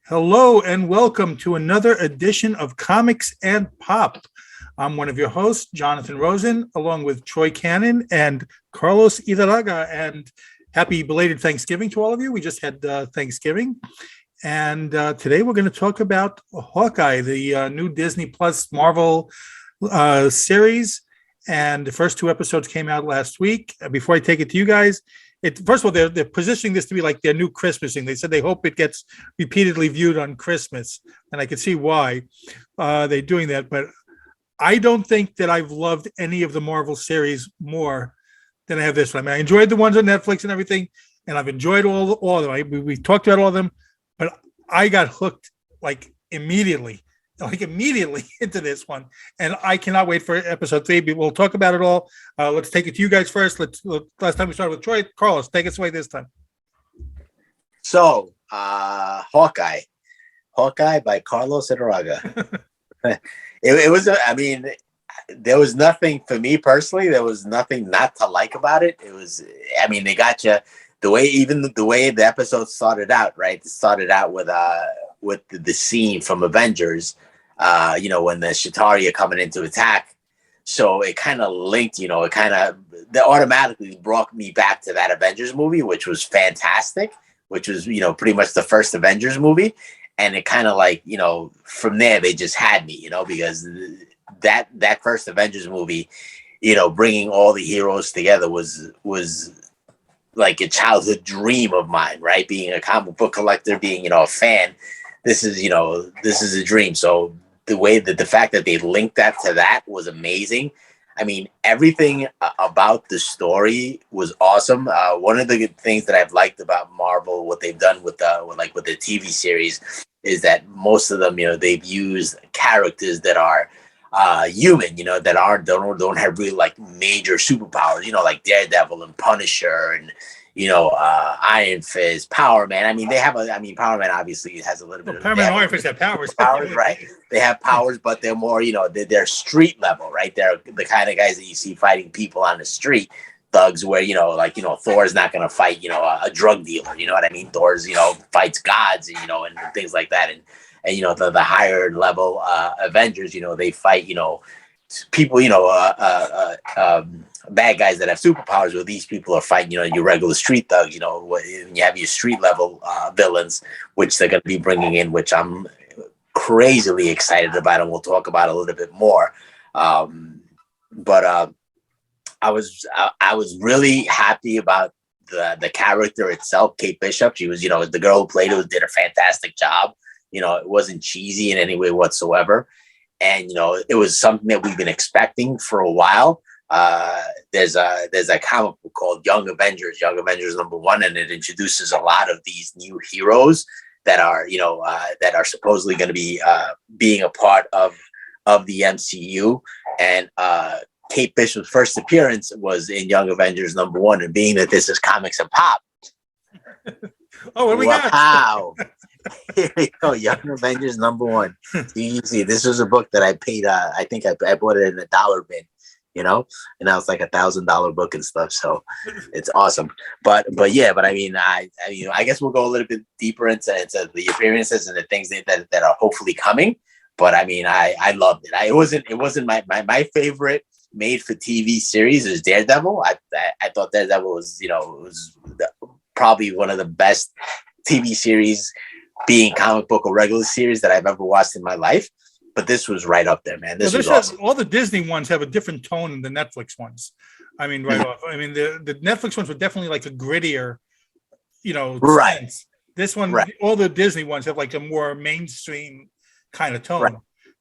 Hello and welcome to another edition of Comics and Pop. I'm one of your hosts, Jonathan Rosen, along with Troy Cannon and Carlos Idaraga. And happy belated Thanksgiving to all of you. We just had Thanksgiving. And today we're going to talk about Hawkeye, the new Disney Plus Marvel series. And the first two episodes came out last week. Before I take it to you guys, first of all, they're positioning this to be like their new Christmas thing. They said they hope it gets repeatedly viewed on Christmas, and I can see why they're doing that. But I don't think that I've loved any of the Marvel series more than I have this one. I mean, I enjoyed the ones on Netflix and everything, and I've enjoyed all of them. We talked about all of them, but I got hooked immediately into this one, and I cannot wait for episode 3. We'll talk about it all. Let's take it to you guys first. Last time we started with Troy. Carlos, take us away this time. So, Hawkeye by Carlos Idaraga. it was. I mean, there was nothing for me personally. There was nothing not to like about it. It was. I mean, they got you the way the episode started out. Right, it started out with the scene from Avengers. When the Chitauri are coming into attack. So it kind of linked, that automatically brought me back to that Avengers movie, which was fantastic, which was, pretty much the first Avengers movie. And it kind of from there, they just had me, because that first Avengers movie, bringing all the heroes together was like a childhood dream of mine, right? Being a comic book collector, being, a fan, this is a dream. So the fact that they linked that to that was amazing. I mean, everything about the story was awesome. One of the good things that I've liked about Marvel, what they've done with the TV series, is that most of them, they've used characters that are human, that don't have really major superpowers, like Daredevil and Punisher and Iron Fist, Power Man. I mean, Power Man obviously has a little bit of Power Man and Iron Fist have powers. Powers, right? They have powers, but they're more, they're street level, right? They're the kind of guys that you see fighting people on the street, thugs. Where Thor's not going to fight, a drug dealer. You know what I mean? Thor's, fights gods, and things like that. And the higher level Avengers, they fight, people, bad guys that have superpowers, where these people are fighting, your regular street thugs, when you have your street level villains, which they're going to be bringing in, which I'm crazily excited about, and we'll talk about a little bit more. But I was really happy about the character itself, Kate Bishop. She was, the girl who played it did a fantastic job. It wasn't cheesy in any way whatsoever. And, it was something that we've been expecting for a while. There's a comic book called Young Avengers #1, and it introduces a lot of these new heroes that are, that are supposedly going to be being a part of the MCU. And Kate Bishop's first appearance was in Young Avengers #1, and being that this is Comics and Pop. Oh, what do we got? Wow. Here we go, Young Avengers #1. You see, this was a book that I paid. I think I bought it in a dollar bin, and that was like $1,000 book and stuff. So it's awesome. But I mean, I guess we'll go a little bit deeper into the appearances and the things that are hopefully coming. But I mean, I loved it. It wasn't my favorite made for TV series is Daredevil. I thought Daredevil was probably one of the best TV series, being comic book or regular series, that I've ever watched in my life. But this was right up there, man. This was awesome. All the Disney ones have a different tone than the Netflix ones. I mean, right off. I mean, the Netflix ones were definitely like a grittier, right. sense. This one, right. All the Disney ones have like a more mainstream kind of tone. Right.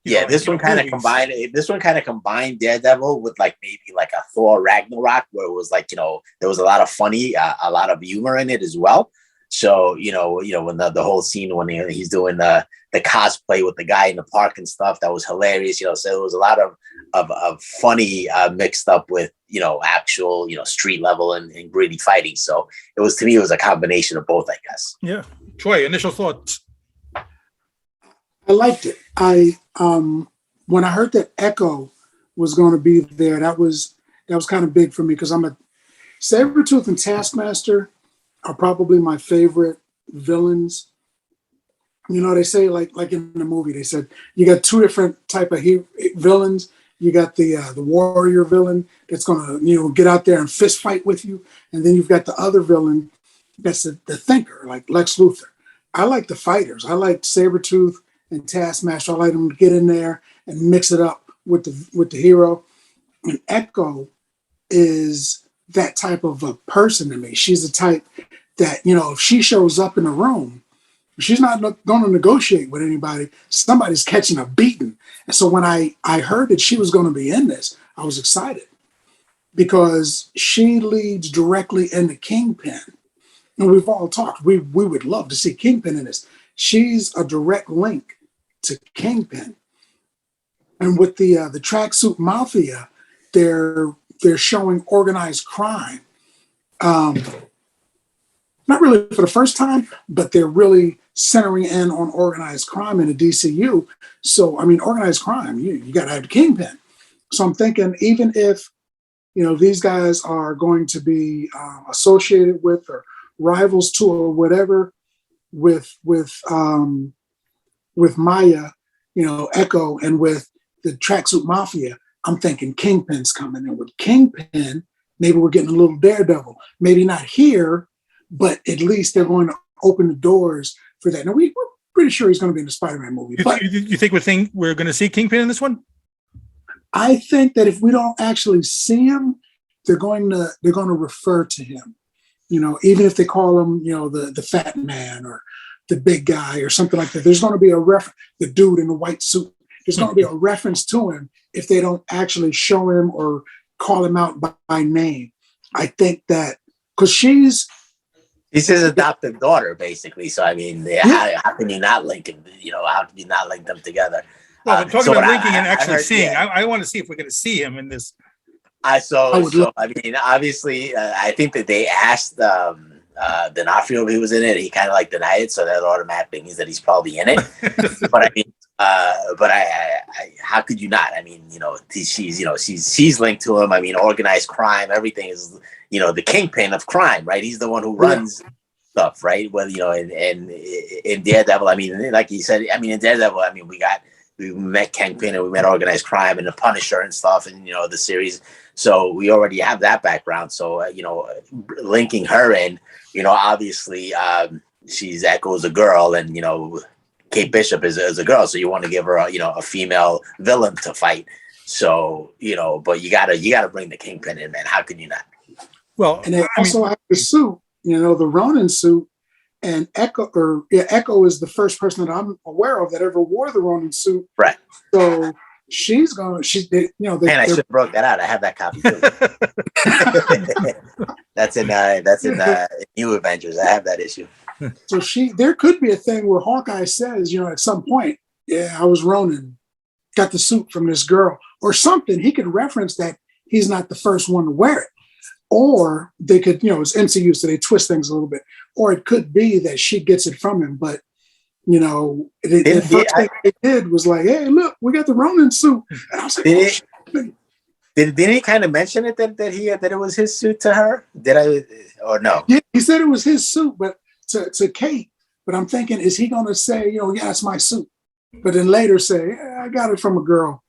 This one kind of combined. This one kind of combined Daredevil with maybe a Thor Ragnarok, where it was there was a lot of funny, a lot of humor in it as well. So when the whole scene when he's doing the cosplay with the guy in the park and stuff, that was hilarious. So there was a lot of funny mixed up with actual street level and gritty fighting. So it was a combination of both, I guess. Yeah, Troy, initial thoughts. I liked it. When I heard that Echo was going to be there, that was kind of big for me, because I'm a Sabretooth and Taskmaster are probably my favorite villains You know, they say like in the movie, they said you got two different type of villains. You got the warrior villain that's gonna get out there and fist fight with you, and then you've got the other villain that's the thinker, like Lex Luthor. I like the fighters. I like Sabretooth and Taskmaster. I like them to get in there and mix it up with the hero. And Echo is that type of a person to me. She's the type that, if she shows up in a room, she's not going to negotiate with anybody. Somebody's catching a beating. And so when I heard that she was going to be in this, I was excited because she leads directly into Kingpin. And we've all talked. We would love to see Kingpin in this. She's a direct link to Kingpin. And with the tracksuit mafia, they're showing organized crime. Not really for the first time, but they're really centering in on organized crime in the DCU. So, I mean, organized crime, you got to have the Kingpin. So I'm thinking, even if, these guys are going to be associated with or rivals to or whatever with Maya, Echo, and with the tracksuit mafia, I'm thinking Kingpin's coming in. With Kingpin, maybe we're getting a little Daredevil. Maybe not here, but at least they're going to open the doors for that. Now, we're pretty sure he's going to be in the Spider-Man movie. You think we're going to see Kingpin in this one? I think that if we don't actually see him, they're going to refer to him. Even if they call him, the fat man or the big guy or something like that. There's going to be a the dude in the white suit. There's going to be a reference to him if they don't actually show him or call him out by name. I think that because she's his adopted daughter, basically. So I mean, how can you not link him? How can you not link them together? Well, I'm talking about linking and actually seeing. Yeah. I want to see if we're going to see him in this. I mean, obviously, I think that they asked D'Onofrio if he was in it. He kind of denied it, so that automatically means that he's probably in it. But I mean, how could you not? I mean, she's linked to him. I mean, organized crime, everything is, the kingpin of crime, right? He's the one who runs stuff, right? Well, in Daredevil, I mean, like you said, I mean, in Daredevil, I mean, we met Kingpin and we met organized crime and the Punisher and stuff, and the series. So we already have that background. So linking her in, obviously, she's Echo's a girl, and Kate Bishop is a girl, so you want to give her a female villain to fight. So but you gotta bring the Kingpin in, man. How can you not? Well, and they also have the suit, the Ronin suit, and Echo is the first person that I'm aware of that ever wore the Ronin suit. Right. So she's going. Man, I should have broke that out. I have that copy too. that's in New Avengers. I have that issue. So there could be a thing where Hawkeye says, at some point, I was Ronin, got the suit from this girl or something. He could reference that he's not the first one to wear it. Or they could, it's MCU, so they twist things a little bit. Or it could be that she gets it from him. But, the first thing they did was like, hey, look, we got the Ronin suit. And I was like, did he kind of mention it that it was his suit to her? Did I, or no? Yeah, he said it was his suit, but to Kate. But I'm thinking, is he going to say, yeah, it's my suit? But then later say, I got it from a girl.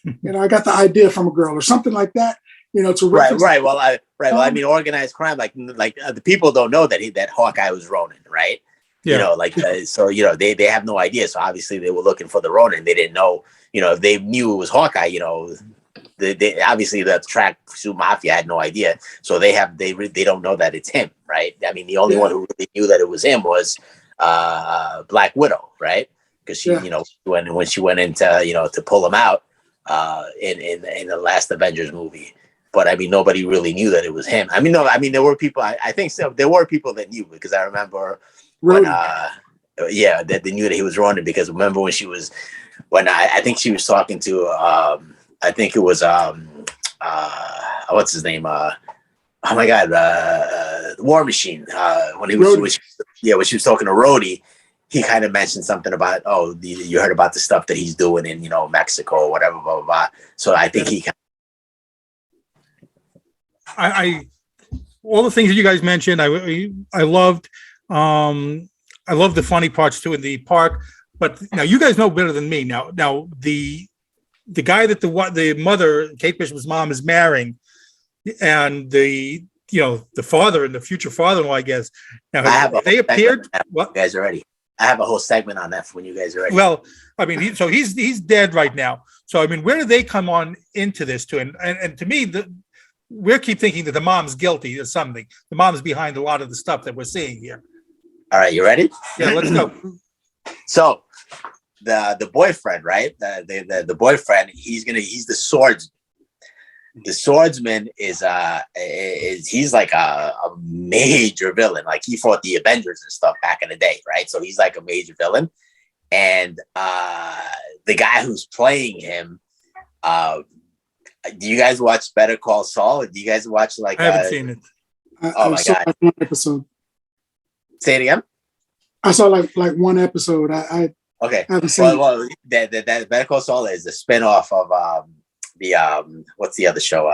I got the idea from a girl or something like that. To right. Well, I mean, organized crime, the people don't know that Hawkeye was Ronin, right? Yeah. So they have no idea. So obviously they were looking for the Ronin. They didn't know, if they knew it was Hawkeye, they obviously the tracksuit mafia had no idea. So they don't know that it's him, right? I mean, the only one who really knew that it was him was Black Widow, right? Because she, when she went into to pull him out in the last Avengers movie. But I mean, nobody really knew that it was him. I mean, no, I mean, there were people. I think so. There were people that knew, because I remember when, that they knew that he was Ronin, because remember when I think she was talking to, I think it was what's his name? Oh my God, War Machine. When she was talking to Rhodey, he kind of mentioned something about, you heard about the stuff that he's doing in Mexico or whatever, blah blah blah. So I think he. I all the things that you guys mentioned, I loved. I I love the funny parts too in the park. But now you guys know better than me. Now the guy that the mother, Kate Bishop's mom, is marrying, and the father and the future father-in-law, I guess. Now they appeared. What you guys are ready? I have a whole segment on that for when you guys are ready. Well, I mean, he's dead right now. So I mean, where do they come on into this too? And to me, we keep thinking that the mom's guilty or something. The mom's behind a lot of the stuff that we're seeing here. All right, you ready? Yeah, let's go. So the boyfriend, right? The boyfriend, he's the swordsman. The swordsman is he's like a major villain. Like he fought the Avengers and stuff back in the day, right? So he's like a major villain. And the guy who's playing him, do you guys watch Better Call Saul? Do you guys watch like? I haven't seen it. I saw God! One episode. Say it again. I saw like one episode. I okay. haven't seen well, that Better Call Saul is a spinoff of the what's the other show?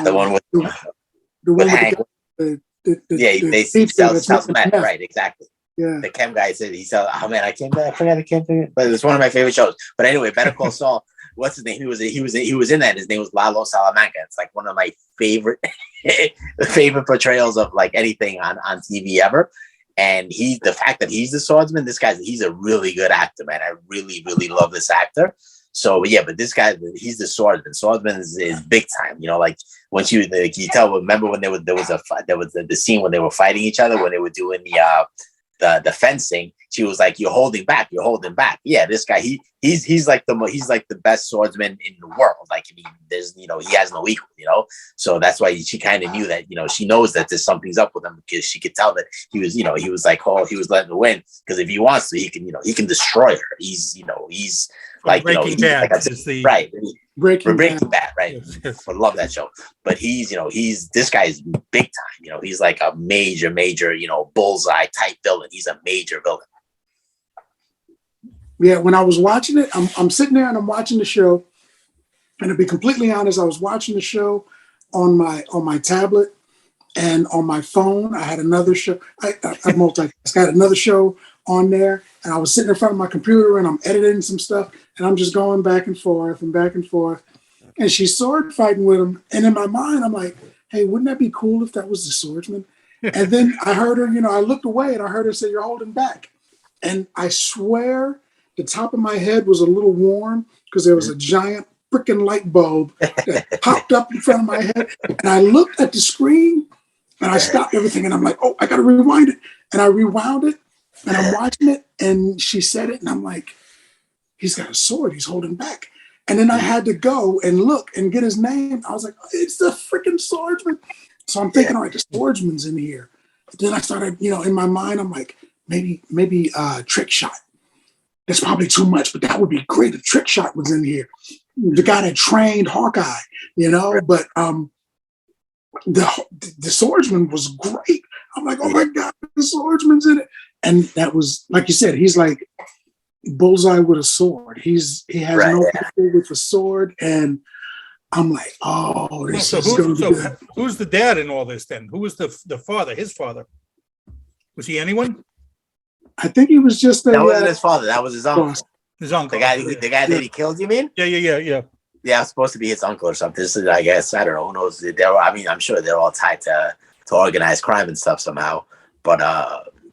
The one with the one Hank. They sells meth, right? Exactly. Yeah. The chem guy said he said, "Oh man, I forgot I can't think." But it's one of my favorite shows. But anyway, Better Call Saul. What's his name? He was in that. His name was Lalo Salamanca. It's like one of my favorite portrayals of like anything on TV ever. And the fact that he's the swordsman, he's a really good actor, man. I really, really love this actor. So yeah, but this guy, he's the swordsman. Swordsman is big time. You know, like once you tell. Remember when there was the scene when they were fighting each other when they were doing the fencing. She was like, "You're holding back. You're holding back." Yeah, this guy, he's like the best swordsman in the world. Like, I mean, there's he has no equal. So that's why she kind of knew that. She knows that there's something's up with him because she could tell that he was like, oh, he was letting her win because if he wants to, he can destroy her. He's like Breaking Bad, like right. Breaking Bad, right? Yes. I love that show. But this guy's big time. He's like a major, bullseye type villain. He's a major villain. Yeah, when I was watching it, I'm sitting there and I'm watching the show. And to be completely honest, I was watching the show on my tablet and on my phone. I had another show. I multitask. I had another show on there, and I was sitting in front of my computer and I'm editing some stuff, and I'm just going back and forth and back and forth. And she's sword fighting with him, and in my mind, I'm like, "Hey, wouldn't that be cool if that was the swordsman?" And then I heard her. I looked away and I heard her say, "You're holding back," and I swear. The top of my head was a little warm because there was a giant freaking light bulb that popped up in front of my head. And I looked at the screen and I stopped everything. And I'm like, oh, I got to rewind it. And I rewound it and I'm watching it. And she said it. And I'm like, he's got a sword. He's holding back. And then I had to go and look and get his name. I was like, it's the freaking swordsman. So I'm thinking, all right, the swordsman's in here. But then I started, in my mind, I'm like, maybe trick shot. That's probably too much, but that would be great. if Trick Shot was in here. The guy that trained Hawkeye, but the swordsman was great. I'm like, oh my God, the swordsman's in it. And that was, like you said, he's like bullseye with a sword. He has no equal with a sword. And I'm like, oh, this is going to be good. Who's the dad in all this then? Who was the father, his father? Was he anyone? I think he was just that wasn't his father. That was his uncle. His uncle. The guy that he killed. You mean? Yeah. Yeah, it's supposed to be his uncle or something. This is, I guess, I don't know. Who knows? I'm sure they're all tied to organized crime and stuff somehow. But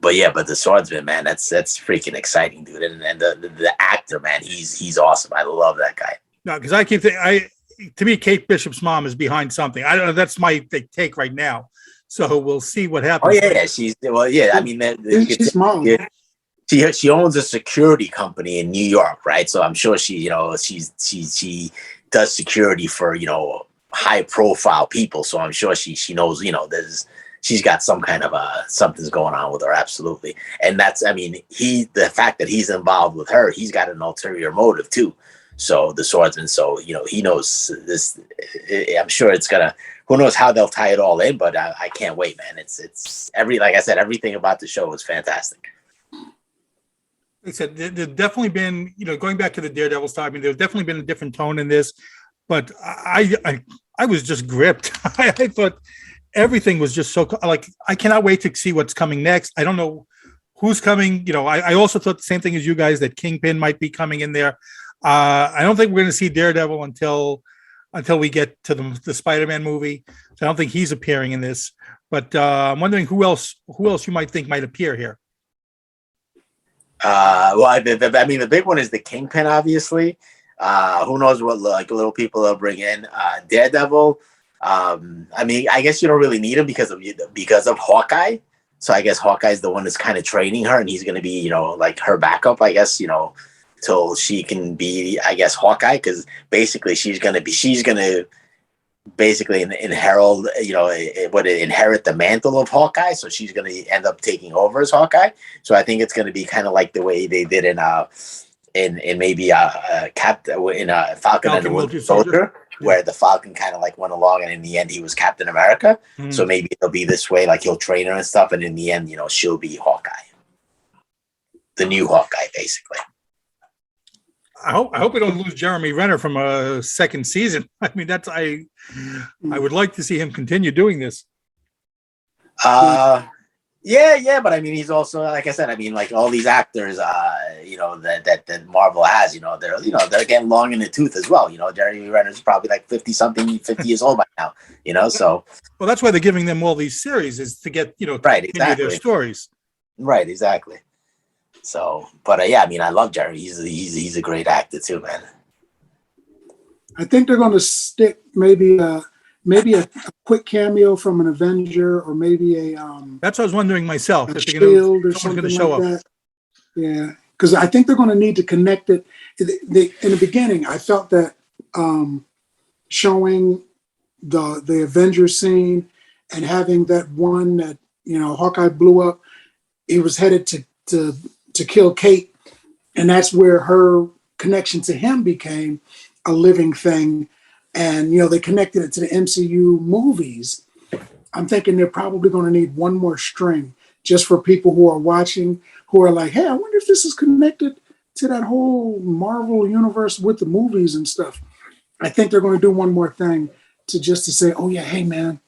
the swordsman, man, that's freaking exciting, dude. And the actor, man, he's awesome. I love that guy. No, because I keep thinking, to me, Kate Bishop's mom is behind something. I don't know. That's my take right now. So we'll see what happens. Oh yeah. I mean, she's mom. She owns a security company in New York, right? So I'm sure she does security for high profile people. So I'm sure she knows she's got some kind of something's going on with her, absolutely. And that's, I mean, the fact that he's involved with her, he's got an ulterior motive too. So the swordsman, he knows this. I'm sure it's gonna. Who knows how they'll tie it all in? But I can't wait, man. It's like I said, everything about the show is fantastic. Like I said, there's definitely been, going back to the Daredevil stuff. I mean, there's definitely been a different tone in this, but I was just gripped. I thought everything was just so like, I cannot wait to see what's coming next. I don't know who's coming. I also thought the same thing as you guys, that Kingpin might be coming in there. I don't think we're going to see Daredevil until we get to the Spider-Man movie. So I don't think he's appearing in this. But I'm wondering who else you might think might appear here. The big one is the Kingpin, obviously. Who knows what like little people they'll bring in. Daredevil. I guess you don't really need him because of Hawkeye. So I guess Hawkeye's the one that's kind of training her, and he's going to be, like her backup, I guess, till she can be, I guess, Hawkeye, because basically she's going to basically inherit the mantle of Hawkeye. So she's going to end up taking over as Hawkeye. So I think it's going to be kind of like the way they did in Falcon and the Winter Soldier, where the Falcon kind of like went along, and in the end he was Captain America. So maybe it'll be this way, like he'll train her and stuff, and in the end, she'll be Hawkeye, the new Hawkeye, basically. I hope we don't lose Jeremy Renner from a second season. I mean, I would like to see him continue doing this. Yeah, but I mean, he's also, like I said, I mean, like all these actors, that Marvel has, they're getting long in the tooth as well. Jeremy Renner's probably like 50 years old by now. So. Well, that's why they're giving them all these series, is to get, right, continue exactly. their stories. Right, exactly. So, but yeah, I mean, I love Jeremy. He's a great actor too, man. I think they're going to stick maybe a quick cameo from an Avenger, or maybe That's what I was wondering myself. A Shield or something like that. Yeah, because I think they're going to need to connect it. In the beginning, I felt that showing the Avengers scene and having that one that Hawkeye blew up, he was headed to kill Kate, and that's where her connection to him became a living thing. And they connected it to the MCU movies. I'm thinking they're probably going to need one more string just for people who are watching, who are like, hey, I wonder if this is connected to that whole Marvel universe with the movies and stuff. I think they're going to do one more thing to say, oh yeah, hey man,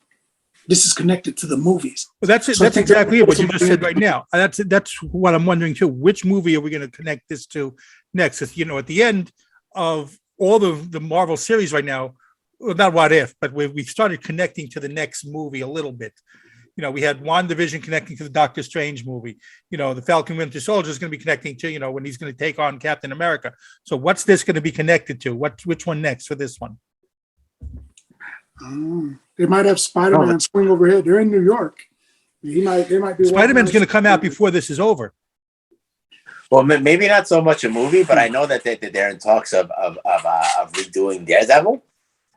this is connected to the movies. Well, that's it. So that's exactly it. What you just said right now. That's what I'm wondering too. Which movie are we going to connect this to next? At the end of all the Marvel series right now, well, not What If, but we've started connecting to the next movie a little bit. We had WandaVision connecting to the Doctor Strange movie. The Falcon Winter Soldier is going to be connecting to, when he's going to take on Captain America. So what's this going to be connected to? Which one next for this one? They might have Spider-Man swing overhead. They're in New York. They might be. Spider-Man's going to come out before this is over. Well, maybe not so much a movie, but I know that they're in talks of redoing Daredevil.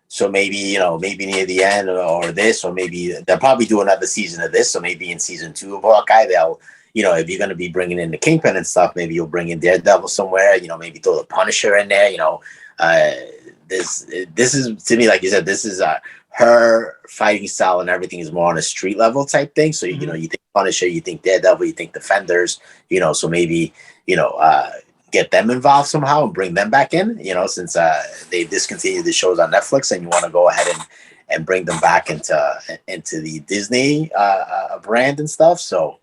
So maybe near the end or this, or maybe they'll probably do another season of this. So maybe in season 2 of Hawkeye, they'll, if you're going to be bringing in the Kingpin and stuff, maybe you'll bring in Daredevil somewhere. Maybe throw the Punisher in there. This is, to me, like you said, this is her fighting style, and everything is more on a street level type thing. So you think Punisher, you think Daredevil, you think Defenders. So maybe get them involved somehow and bring them back in, since they discontinued the shows on Netflix, and you want to go ahead and bring them back into the Disney brand and stuff. So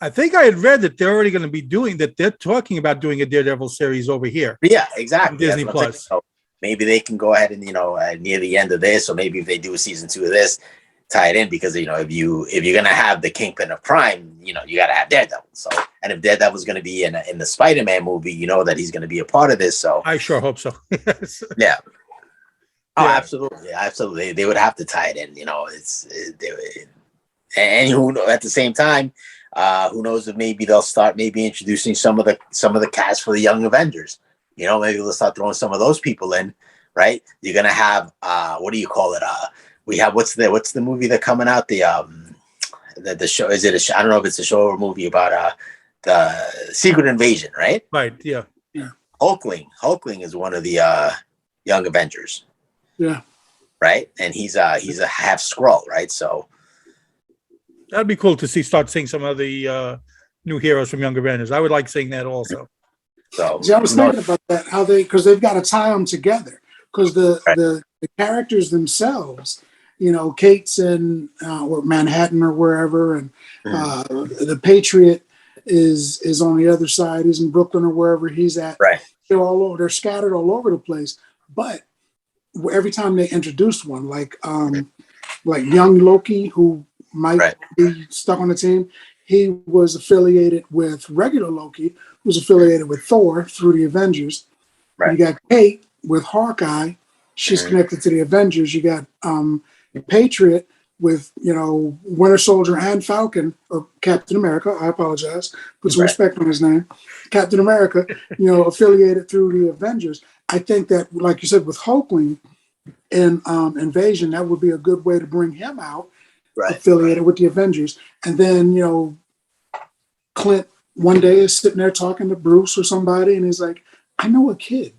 I think I had read that they're already going to be doing that. They're talking about doing a Daredevil series over here. Yeah, exactly. Disney Plus. So maybe they can go ahead and, near the end of this, or maybe if they do a season 2 of this, tie it in, because if you're gonna have the Kingpin of crime, you gotta have Daredevil. So, and if Daredevil's gonna be in the Spider-Man movie, that he's gonna be a part of this. So I sure hope so. Yeah. Oh, absolutely. They would have to tie it in. And who, at the same time, who knows if maybe they'll start introducing some of the cast for the Young Avengers. Maybe they'll start throwing some of those people in. Right? You're gonna have what do you call it? We have what's the movie that's coming out? The show, is it a show? I don't know if it's a show or a movie about the Secret Invasion, right? Right. Yeah. Hulkling is one of the Young Avengers. Yeah. Right, and he's a half Skrull, right? So that'd be cool to start seeing some of the new heroes from Young Avengers. I would like seeing that also. So I was thinking about that, because they've got to tie them together, because the characters themselves, Kate's in or Manhattan or wherever, and the Patriot is on the other side. He's in Brooklyn or wherever he's at. Right. They're all over. They're scattered all over the place. But every time they introduced one, like young Loki, who might be stuck on the team, he was affiliated with regular Loki, who's affiliated with Thor through the Avengers. Right. You got Kate with Hawkeye. She's connected to the Avengers. You got Patriot with, Winter Soldier and Falcon, or Captain America. I apologize. Put some respect on his name. Captain America, affiliated through the Avengers. I think that, like you said, with Hulkling in Invasion, that would be a good way to bring him out, affiliated with the Avengers. And then, Clint one day is sitting there talking to Bruce or somebody, and he's like, I know a kid.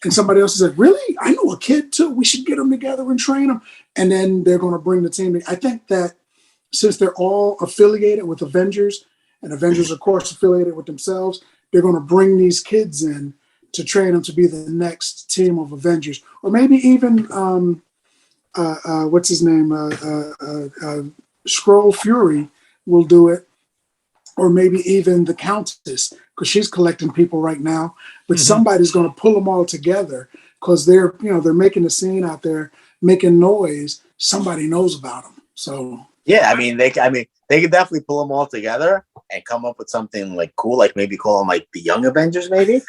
And somebody else is like, really? I know a kid too. We should get them together and train them. And then they're going to bring the team. I think that since they're all affiliated with Avengers, and Avengers, of course, affiliated with themselves, they're going to bring these kids in to train them to be the next team of Avengers. Or maybe even, what's his name? Skrull Fury will do it. Or maybe even the Countess, because she's collecting people right now. But somebody's going to pull them all together because they're making a scene out there, making noise. Somebody knows about them. So yeah, they could definitely pull them all together and come up with something like cool, like maybe call them like the Young Avengers, maybe.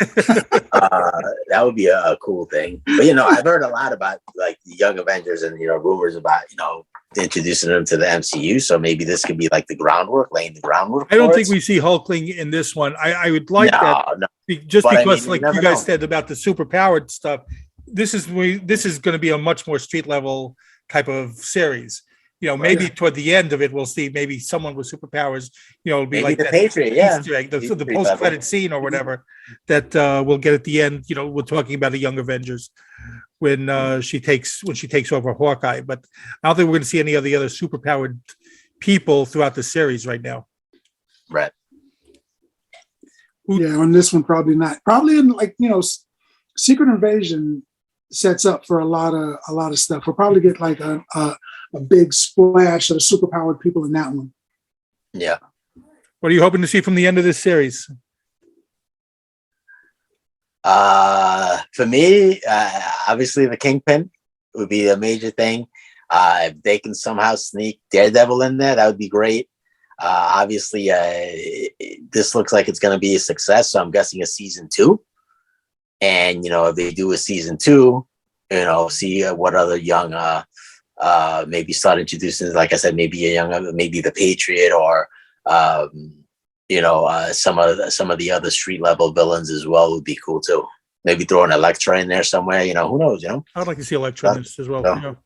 That would be a cool thing. But I've heard a lot about like the Young Avengers and rumors about introducing them to the MCU. So maybe this could be like laying the groundwork. I don't think we see Hulkling in this one. I would like just because like you guys said about the superpowered stuff. This is going to be a much more street level type of series. Maybe toward the end of it, we'll see maybe someone with superpowers. It'll be maybe like the that Patriot, the post-credit scene or whatever that we'll get at the end. We're talking about the Young Avengers when she takes over Hawkeye. But I don't think we're going to see any of the other superpowered people throughout the series right now. Right. Yeah, on this one probably not. Probably in Secret Invasion sets up for a lot of stuff. We'll probably get like a big splash of the superpowered people in that one. Yeah. What are you hoping to see from the end of this series? For me, obviously the Kingpin would be a major thing. If they can somehow sneak Daredevil in there, that would be great. Obviously, this looks like it's going to be a success, so I'm guessing a season 2. And if they do a season 2, see what other young, maybe start introducing, like I said, maybe maybe the Patriot or some of the other street level villains as well would be cool too. Maybe throw an Elektra in there somewhere. Who knows? I'd like to see Elektra in this as well.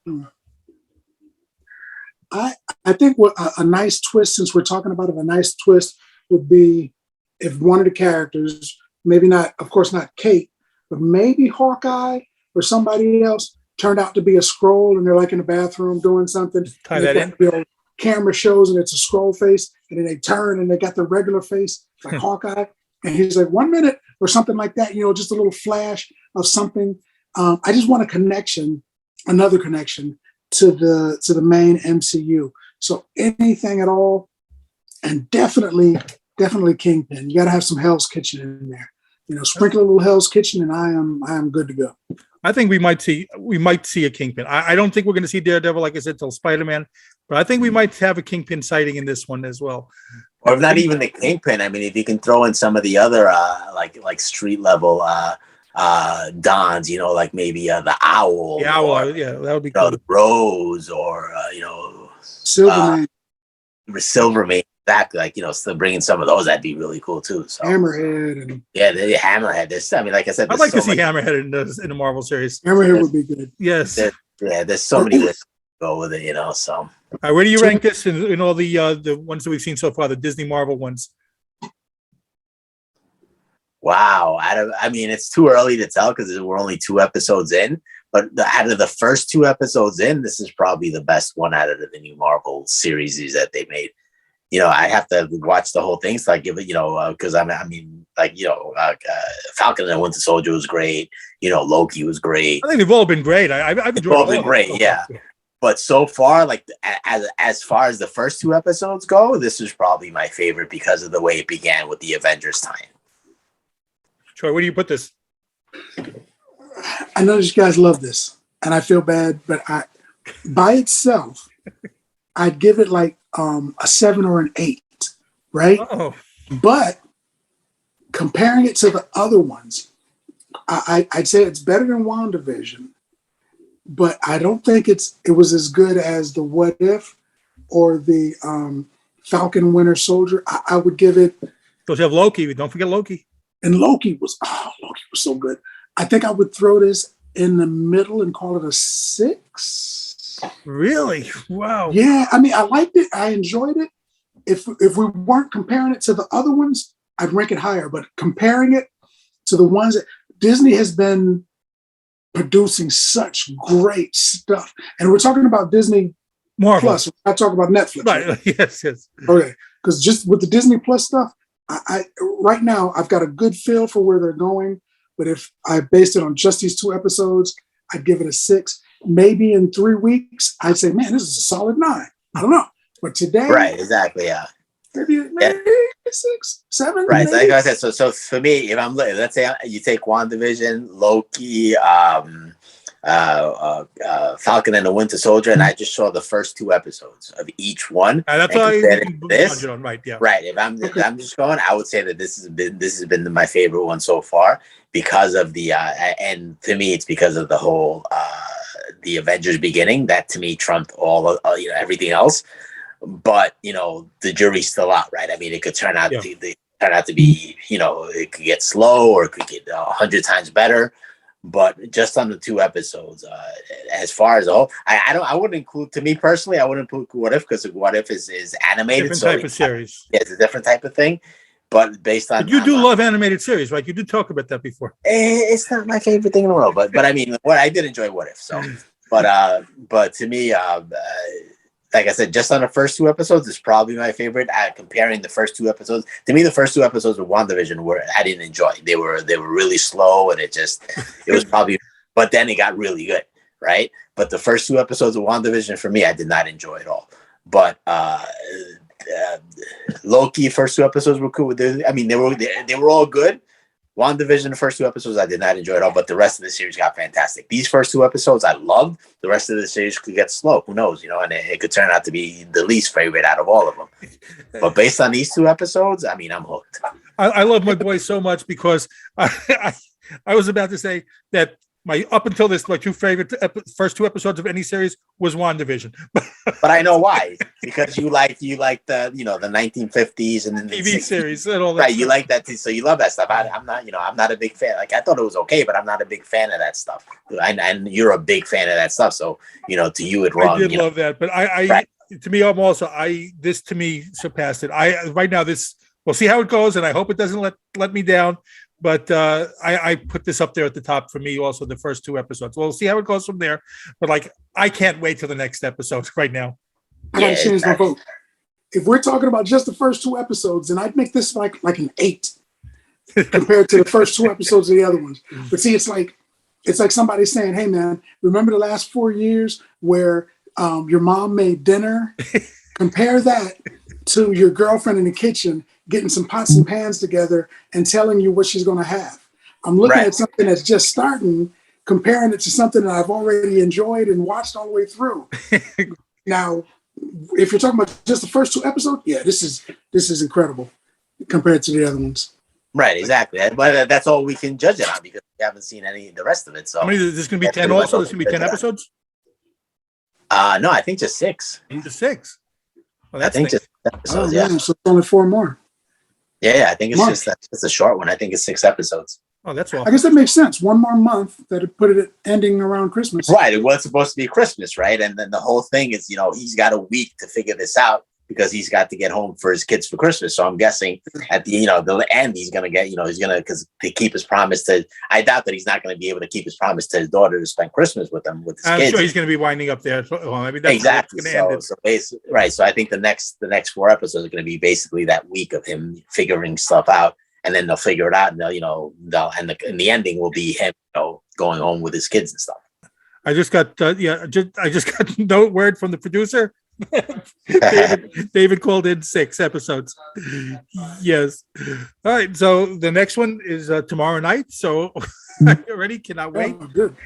I think what a nice twist, since we're talking about it, a nice twist would be if one of the characters, maybe not, of course, not Kate, but maybe Hawkeye or somebody else turned out to be a Skrull, and they're like in the bathroom doing something. Tie that in. Camera shows and it's a Skrull face, and then they turn and they got the regular face like Hawkeye, and he's like 1 minute or something like that. Just a little flash of something. I just want another connection to the main MCU. So anything at all, and definitely Kingpin. You got to have some Hell's Kitchen in there. Sprinkle a little Hell's Kitchen, and I am good to go. I think we might see a Kingpin. I don't think we're going to see Daredevil, like I said, till Spider-Man, but I think we might have a Kingpin sighting in this one as well. Or if not even the Kingpin, if you can throw in some of the other like street level dons, like maybe the Owl. The Owl, that would be cool. The Rose, or Silverman. Silverman. Exactly, still bringing some of those, that'd be really cool too. So Hammerhead and the Hammerhead. Like I said, I'd like to see Hammerhead in the Marvel series. Hammerhead would be good. Yes. There's so many ways to go with it, So, all right, where do you rank this in all the ones that we've seen so far, the Disney Marvel ones? Wow, it's too early to tell because we're only 2 episodes in. But out of the first 2 episodes in, this is probably the best one out of the new Marvel series that they made. I have to watch the whole thing, so I give it, because Falcon and Winter Soldier was great. Loki was great. I think they've all been great. I've enjoyed all been great, yeah. But so far, like as far as the first two episodes go, this is probably my favorite because of the way it began with the Avengers tie. Troy, where do you put this? I know that you guys love this, and I feel bad, but by itself, I'd give it like a 7 or an 8, right? Oh, But comparing it to the other ones, I'd say it's better than WandaVision, but I don't think it was as good as the What If or the Falcon Winter Soldier. I would give it. those have Loki. Don't forget Loki. And Loki was so good. I think I would throw this in the middle and call it a 6. Really? Wow. Yeah, I mean, I liked it. I enjoyed it. If we weren't comparing it to the other ones, I'd rank it higher. But comparing it to the ones that Disney has been producing such great stuff, and we're talking about Disney Marvel. Plus. We're not talking about Netflix. Right. Yes. Okay. Because just with the Disney Plus stuff, I right now I've got a good feel for where they're going. But if I based it on just these 2 episodes, I'd give it a 6. Maybe in 3 weeks, I'd say, man, this is a solid 9. I don't know. But today, Right, exactly, yeah. maybe 6, 7. Right, maybe. like I said, so for me, if I'm let's say you take WandaVision, Loki, Falcon and the Winter Soldier, and I just saw the first 2 episodes of each one. That's and all compared it to this, right? Yeah. right. If I'm just going, I would say that this has been my favorite one so far because of the and to me it's because of the whole the Avengers beginning that to me trumped all of, everything else. But the jury's still out, right? I mean, it could turn out to be it could get slow or it could get 100 times better. But just on the 2 episodes, as far as the whole, I wouldn't include, to me personally, I wouldn't include What If because What If is animated, Different type of series. Yeah, it's a different type of thing. But based on, but you do love animated series, right? You did talk about that before. It's not my favorite thing in the world, but I mean, I did enjoy What If. So, but to me, like I said, just on the first 2 episodes is probably my favorite. Comparing the first 2 episodes, to me, the first 2 episodes of WandaVision I didn't enjoy. They were really slow, and it was probably. But then it got really good, right? But the first 2 episodes of WandaVision for me, I did not enjoy at all. But Loki, first 2 episodes were cool. I mean, they were all good. WandaVision, the first 2 episodes, I did not enjoy at all, but the rest of the series got fantastic. These first 2 episodes, I loved. The rest of the series could get slow. Who knows? And it could turn out to be the least favorite out of all of them. But based on these 2 episodes, I mean, I'm hooked. I love my boy so much because I was about to say that up until this, my 2 favorite first 2 episodes of any series was WandaVision. But I know why, because you like the the 1950s and then the TV 60s. Series and all that. Right, you like that too, so you love that stuff. I'm not a big fan. Like I thought it was okay, but I'm not a big fan of that stuff. And you're a big fan of that stuff, so to you it wrong. I did love that, but right. To me, I'm also this to me surpassed it. Right now we'll see how it goes, and I hope it doesn't let me down. But I put this up there at the top for me also, the first 2 episodes. We'll see how it goes from there. But I can't wait till the next episode right now. I gotta change my vote. If we're talking about just the first 2 episodes, then I'd make this like an 8 compared to the first 2 episodes of the other ones. But see, it's like somebody saying, "Hey, man, remember the last 4 years where your mom made dinner? Compare that to your girlfriend in the kitchen getting some pots and pans together and telling you what she's going to have." I'm looking at something that's just starting, comparing it to something that I've already enjoyed and watched all the way through. Now, if you're talking about just the first 2 episodes, yeah, this is incredible compared to the other ones. Right, exactly. But that's all we can judge it on because we haven't seen any of the rest of it. So, I mean, there's going to be 10 also. There's going to be 10 episodes. No, I think just 6. Just 6. Well, I think just episodes. Yeah, so it's only 4 more. Yeah, I think it's just a short one. I think it's 6 episodes. Oh, that's all. I guess that makes sense. 1 more month that it put it ending around Christmas. Right. It was supposed to be Christmas, right? And then the whole thing is, he's got a week to figure this out because he's got to get home for his kids for Christmas. So I'm guessing at the end, he's going to get, because to keep his promise to, I doubt that he's not going to be able to keep his promise to his daughter to spend Christmas with him, with his kids. I'm sure he's going to be winding up there. Well, maybe that's exactly. Going to end it. So basically, right. So I think the next 4 episodes are going to be basically that week of him figuring stuff out. And then they'll figure it out, and and the ending will be him, going home with his kids and stuff. I just got I just got no word from the producer. David called in 6 episodes. Yes. All right. So the next one is tomorrow night. So are you ready? Cannot wait. Oh, good.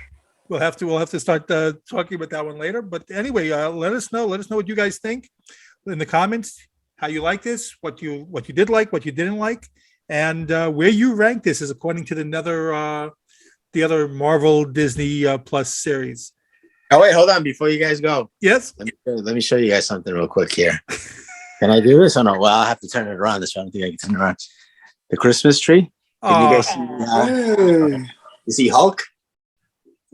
We'll have to start talking about that one later. But anyway, let us know. Let us know what you guys think in the comments. How you like this? What you did like? What you didn't like? And where you rank this is according to the other Marvel Disney Plus series. Oh wait, hold on before you guys go. Yes. Let me show you guys something real quick here. Can I do this or no? Well, I'll have to turn it around. This one I don't think I can turn it around. The Christmas tree. Can you guys see? Hey. You see Hulk?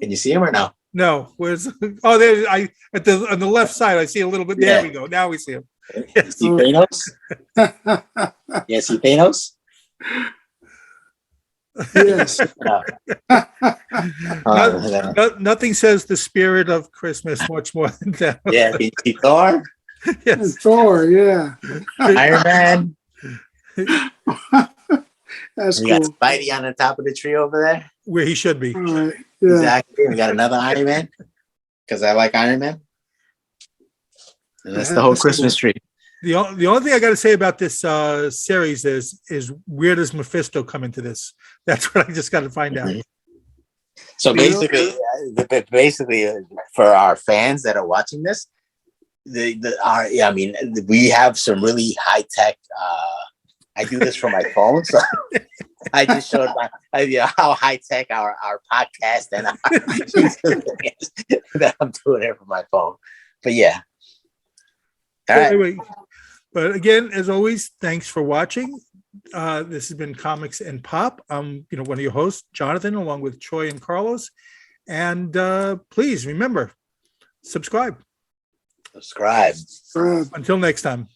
Can you see him or no? No. Where's there? On the left side. I see a little bit. There we go. Now we see him. You see Thanos? Yeah, see Thanos? Yes. Nothing says the spirit of Christmas much more than that. Yeah, can you see Thor? Yes. Thor, yeah. Iron Man. That's We cool. got Spidey on the top of the tree over there. Where he should be. All right. Yeah. Exactly. We got another Iron Man because I like Iron Man. And that's the whole Christmas tree. The only thing I got to say about this series is where does Mephisto come into this? That's what I just got to find out. So basically, for our fans that are watching this, we have some really high tech. I do this from my phone, so I just showed how high tech our podcast and that I'm doing it from my phone. But yeah, all right. Anyway, but again, as always, thanks for watching. This has been Comics and Pop. I'm one of your hosts, Jonathan, along with Troy and Carlos. And please remember, subscribe. Subscribe. Until next time.